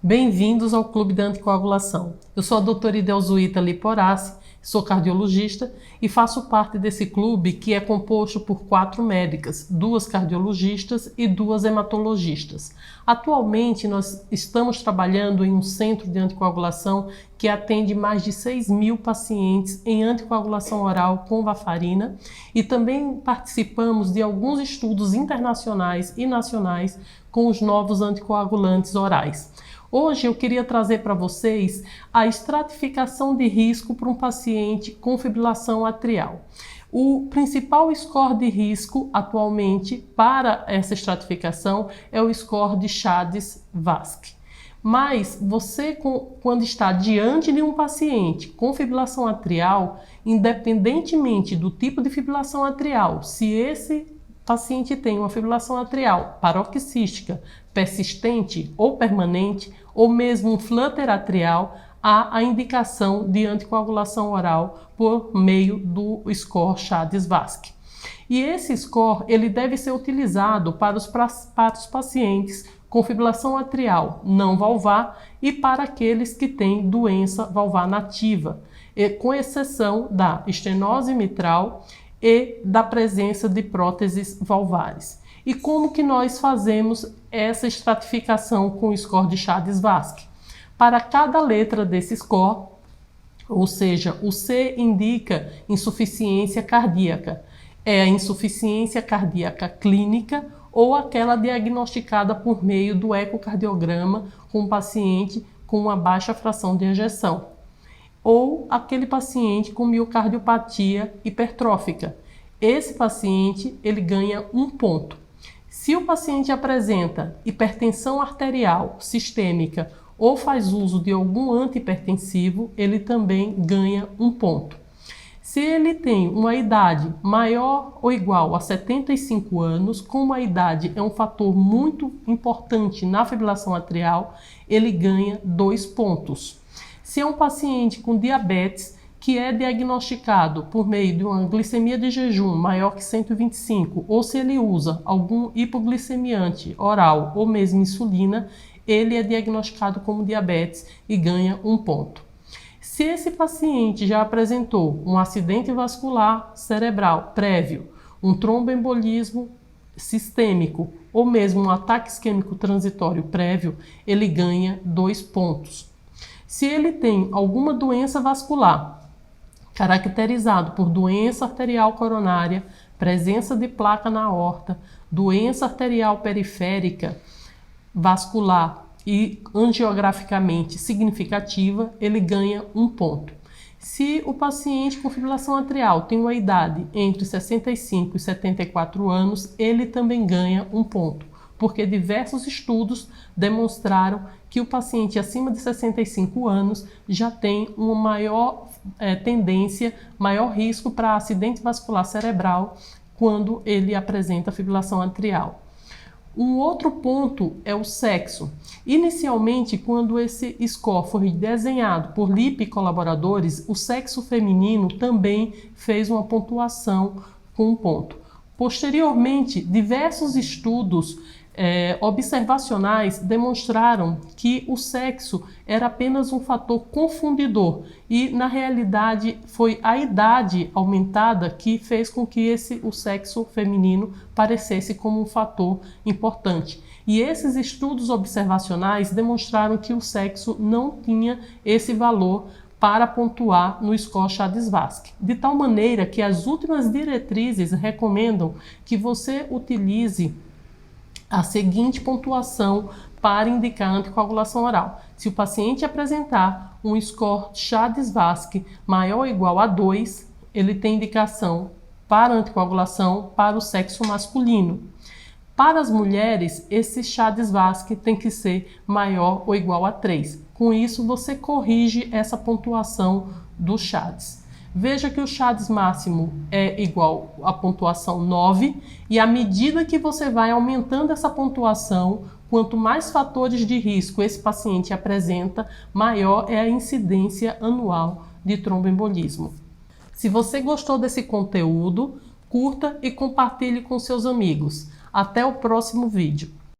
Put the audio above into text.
Bem-vindos ao Clube da Anticoagulação. Eu sou a doutora Idelzuíta Liporassi, sou cardiologista e faço parte desse clube que é composto por 4 médicas, 2 cardiologistas e 2 hematologistas. Atualmente nós estamos trabalhando em um centro de anticoagulação que atende mais de 6.000 pacientes em anticoagulação oral com varfarina e também participamos de alguns estudos internacionais e nacionais com os novos anticoagulantes orais. Hoje eu queria trazer para vocês a estratificação de risco para um paciente com fibrilação atrial. O principal score de risco atualmente para essa estratificação é o score de Chades-Vasque. Mas você, quando está diante de um paciente com fibrilação atrial, independentemente do tipo de fibrilação atrial, se esse paciente tem uma fibrilação atrial paroxística, persistente ou permanente, ou mesmo um flutter atrial, há a indicação de anticoagulação oral por meio do score Chades-Vasque. E esse score ele deve ser utilizado para os pacientes com fibrilação atrial não valvar e para aqueles que têm doença valvar nativa, com exceção da estenose mitral e da presença de próteses valvares. E como que nós fazemos essa estratificação com o score de Chades-Vasque? Para cada letra desse score, ou seja, o C indica insuficiência cardíaca, é a insuficiência cardíaca clínica ou aquela diagnosticada por meio do ecocardiograma com um paciente com uma baixa fração de ejeção, ou aquele paciente com miocardiopatia hipertrófica. Esse paciente ele ganha 1 ponto. Se o paciente apresenta hipertensão arterial sistêmica ou faz uso de algum antihipertensivo, ele também ganha 1 ponto. Se ele tem uma idade maior ou igual a 75 anos, como a idade é um fator muito importante na fibrilação atrial, ele ganha 2 pontos. Se é um paciente com diabetes que é diagnosticado por meio de uma glicemia de jejum maior que 125, ou se ele usa algum hipoglicemiante oral ou mesmo insulina, ele é diagnosticado como diabetes e ganha 1 ponto. Se esse paciente já apresentou um acidente vascular cerebral prévio, um tromboembolismo sistêmico ou mesmo um ataque isquêmico transitório prévio, ele ganha 2 pontos. Se ele tem alguma doença vascular, caracterizado por doença arterial coronária, presença de placa na aorta, doença arterial periférica, vascular e angiograficamente significativa, ele ganha 1 ponto. Se o paciente com fibrilação atrial tem uma idade entre 65 e 74 anos, ele também ganha 1 ponto, porque diversos estudos demonstraram que o paciente acima de 65 anos já tem uma maior tendência, maior risco para acidente vascular cerebral quando ele apresenta fibrilação atrial. Um outro ponto é o sexo. Inicialmente, quando esse score foi desenhado por Lippe e colaboradores, o sexo feminino também fez uma pontuação com 1 ponto. Posteriormente, diversos estudos observacionais demonstraram que o sexo era apenas um fator confundidor e, na realidade, foi a idade aumentada que fez com que o sexo feminino parecesse como um fator importante. E esses estudos observacionais demonstraram que o sexo não tinha esse valor para pontuar no score Chades-Vasque, de tal maneira que as últimas diretrizes recomendam que você utilize a seguinte pontuação para indicar anticoagulação oral. Se o paciente apresentar um score Chades-Vasque maior ou igual a 2, ele tem indicação para anticoagulação para o sexo masculino. Para as mulheres, esse Chades-Vasque tem que ser maior ou igual a 3. Com isso, você corrige essa pontuação do Chades. Veja que o Chades máximo é igual à pontuação 9 e à medida que você vai aumentando essa pontuação, quanto mais fatores de risco esse paciente apresenta, maior é a incidência anual de tromboembolismo. Se você gostou desse conteúdo, curta e compartilhe com seus amigos. Até o próximo vídeo.